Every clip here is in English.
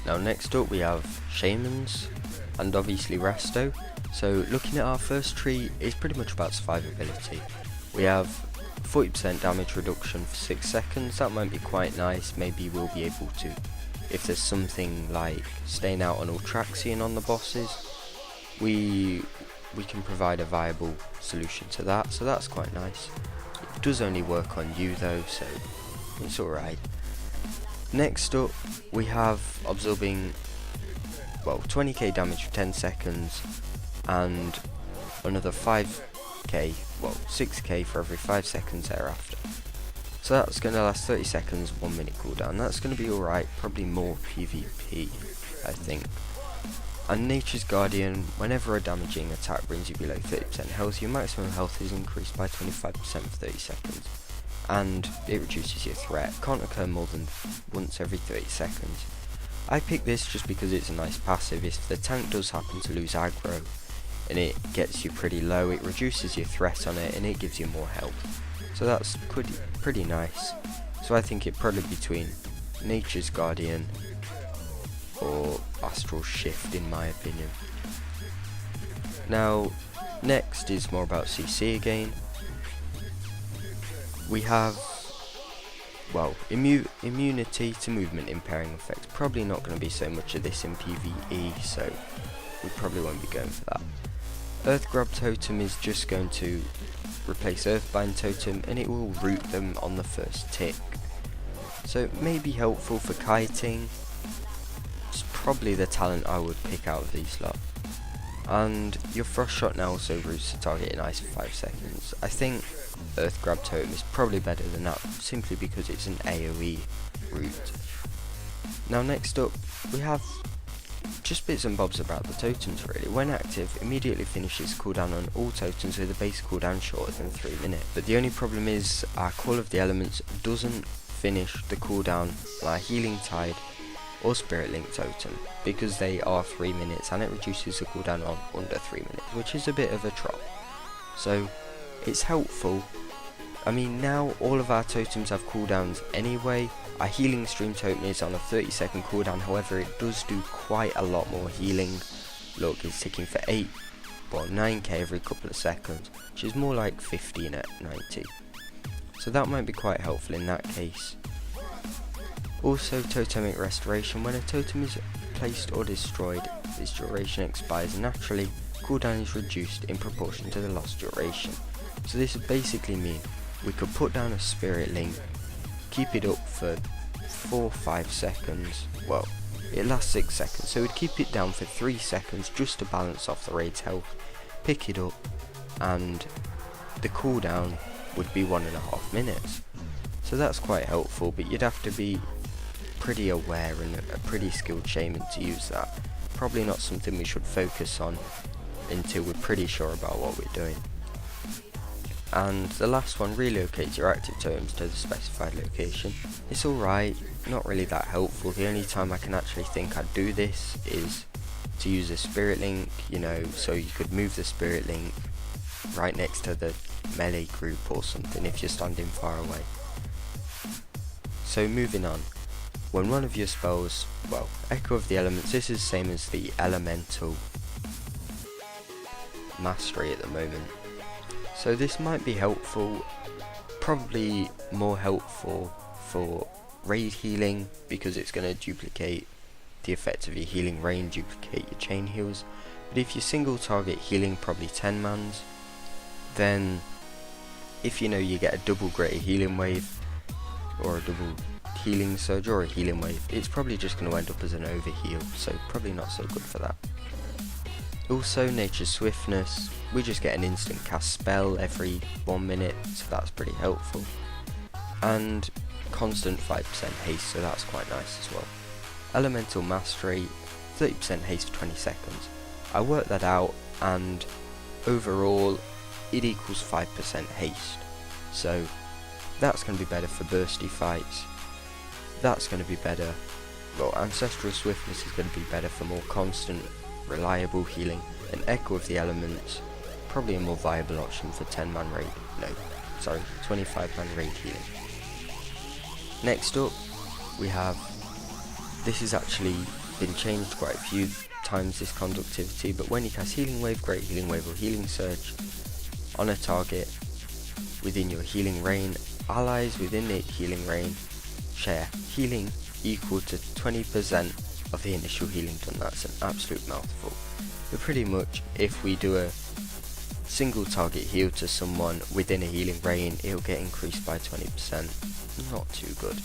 Now next up we have Shamans and obviously Resto. So looking at our first tree, it's pretty much about survivability. We have 40% damage reduction for 6 seconds, that might be quite nice. Maybe we'll be able to, if there's something like staying out on Ultraxian on the bosses, we can provide a viable solution to that, so that's quite nice. It does only work on you though, so it's alright. Next up we have absorbing 20k damage for 10 seconds and another 6k for every 5 seconds thereafter. So that's going to last 30 seconds, 1 minute cooldown. That's going to be alright, probably more PvP I think. And Nature's Guardian, whenever a damaging attack brings you below 30% health, your maximum health is increased by 25% for 30 seconds. And it reduces your threat, can't occur more than once every 30 seconds. I picked this just because it's a nice passive. If the tank does happen to lose aggro and it gets you pretty low, it reduces your threat on it and it gives you more health. So that's pretty nice. So I think it'd probably be between Nature's Guardian or Astral Shift in my opinion. Now next is more about CC again. We have, immunity to movement impairing effects. Probably not going to be so much of this in PvE, so we probably won't be going for that. Earth Grab Totem is just going to replace Earthbind Totem and it will root them on the first tick. So it may be helpful for kiting. It's probably the talent I would pick out of these lot. And your Frost Shot now also roots the target in ice for 5 seconds. I think Earth Grab Totem is probably better than that, simply because it's an AoE route. Now next up, we have just bits and bobs about the totems really. When active, immediately finishes cooldown on all totems with a base cooldown shorter than 3 minutes. But the only problem is our Call of the Elements doesn't finish the cooldown on our Healing Tide or Spirit Link totem, because they are 3 minutes and it reduces the cooldown on under 3 minutes, which is a bit of a drop. So it's helpful. I mean, now all of our totems have cooldowns anyway. Our Healing Stream totem is on a 30-second cooldown, however it does do quite a lot more healing. Look, it's ticking for 9k every couple of seconds, which is more like 15 at 90. So that might be quite helpful in that case. Also, Totemic Restoration. When a totem is placed or destroyed, its duration expires naturally. Cooldown is reduced in proportion to the lost duration. So this would basically mean we could put down a Spirit Link, keep it up for 4-5 seconds, well, it lasts 6 seconds, so we'd keep it down for 3 seconds just to balance off the raid's health, pick it up, and the cooldown would be 1.5 minutes. So that's quite helpful, but you'd have to be pretty aware and a pretty skilled shaman to use that. Probably not something we should focus on until we're pretty sure about what we're doing. And the last one, relocates your active totems to the specified location. It's alright, not really that helpful. The only time I can actually think I'd do this is to use a Spirit Link, you know, so you could move the Spirit Link right next to the melee group or something if you're standing far away. So moving on, when one of your spells, Echo of the Elements, this is the same as the Elemental Mastery at the moment. So this might be helpful, probably more helpful for raid healing, because it's going to duplicate the effect of your healing rain, duplicate your chain heals. But if you single target healing probably 10 mans, then if you know you get a double greater healing wave, or a double healing surge, or a healing wave, it's probably just going to end up as an overheal, so probably not so good for that. Also, Nature's Swiftness, we just get an instant cast spell every 1 minute, so that's pretty helpful. And constant 5% haste, so that's quite nice as well. Elemental Mastery, 30% haste for 20 seconds. I worked that out, and overall it equals 5% haste. So that's going to be better for bursty fights. That's going to be better, Ancestral Swiftness is going to be better for more constant reliable healing, an Echo of the Elements, probably a more viable option for 10-man raid, 25-man raid healing. Next up, we have, this has actually been changed quite a few times, this conductivity, but when you cast Healing Wave, Great Healing Wave or Healing Surge on a target within your healing rain, allies within the healing rain share healing equal to 20% of the initial healing done. That's an absolute mouthful. But pretty much, if we do a single target heal to someone within a healing rain, it'll get increased by 20%. Not too good.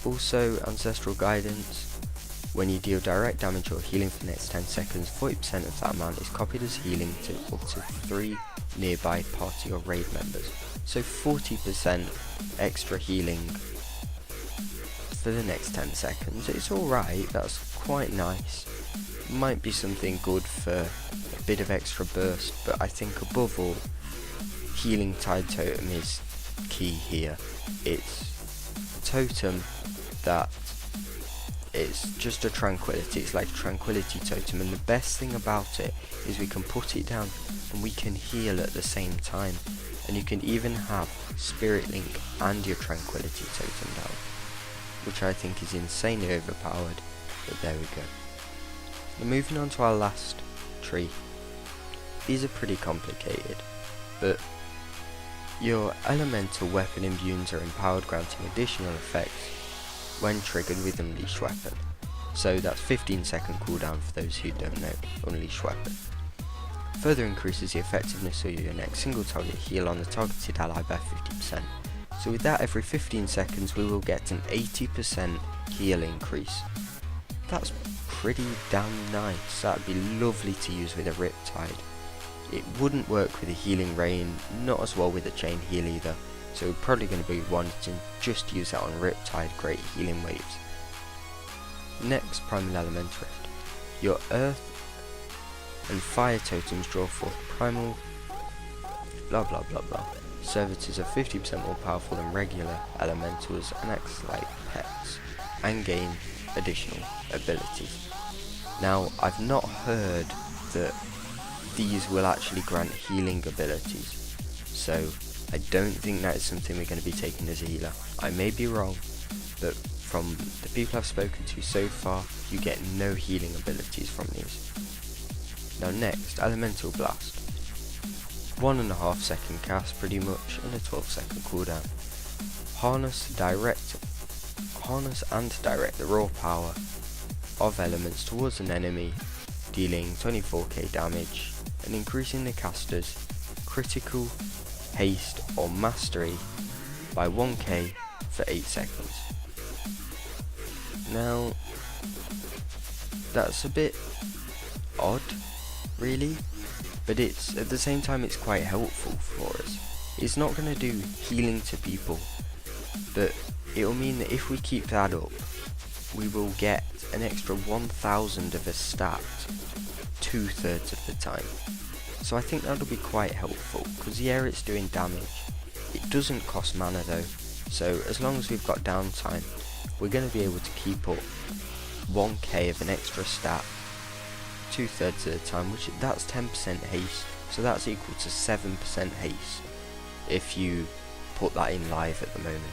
Also, Ancestral Guidance. When you deal direct damage or healing for the next 10 seconds, 40% of that amount is copied as healing to up to 3 nearby party or raid members. So 40% extra healing for the next 10 seconds. It's alright, that's quite nice. Might be something good for a bit of extra burst, but I think above all, Healing Tide Totem is key here. It's a totem that is just a tranquility. It's like a tranquility totem, and the best thing about it is we can put it down and we can heal at the same time, and you can even have Spirit Link and your tranquility totem down, which I think is insanely overpowered, but there we go. Now moving on to our last tree. These are pretty complicated, but your elemental weapon imbues are empowered, granting additional effects when triggered with Unleashed Weapon. So that's 15-second cooldown for those who don't know Unleashed Weapon. Further increases the effectiveness of your next single target heal on the targeted ally by 50%. So with that, every 15 seconds we will get an 80% heal increase. That's pretty damn nice. That'd be lovely to use with a Riptide. It wouldn't work with a Healing Rain, not as well with a Chain Heal either, so we're probably going to be wanting to just use that on Riptide Great Healing Waves. Next, Primal Elemental. Your Earth and Fire totems draw forth primal blah blah blah blah. Servitors are 50% more powerful than regular elementals and act like pets, and gain additional abilities. Now, I've not heard that these will actually grant healing abilities, so I don't think that is something we're going to be taking as a healer. I may be wrong, but from the people I've spoken to so far, you get no healing abilities from these. Now next, Elemental Blast. 1.5 second cast pretty much, and a 12-second cooldown. Harness and direct the raw power of elements towards an enemy, dealing 24k damage and increasing the caster's critical, haste or mastery by 1k for 8 seconds. Now, that's a bit odd, really, but it's at the same time it's quite helpful for us. It's not going to do healing to people, but it will mean that if we keep that up, we will get an extra 1000 of a stat 2/3 of the time. So I think that'll be quite helpful, because yeah, it's doing damage. It doesn't cost mana though, so as long as we've got downtime, we're going to be able to keep up 1k of an extra stat 2/3 of the time, which that's 10% haste, so that's equal to 7% haste if you put that in live at the moment.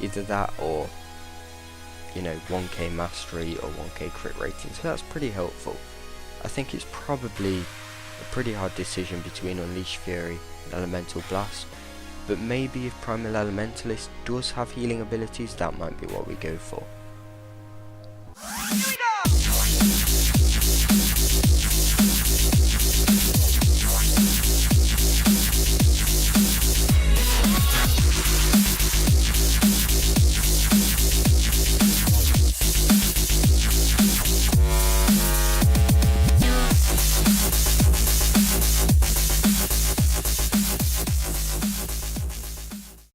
Either that or, you know, 1k mastery or 1k crit rating, so that's pretty helpful. I think it's probably a pretty hard decision between Unleashed Fury and Elemental Blast, but maybe if Primal Elementalist does have healing abilities, that might be what we go for.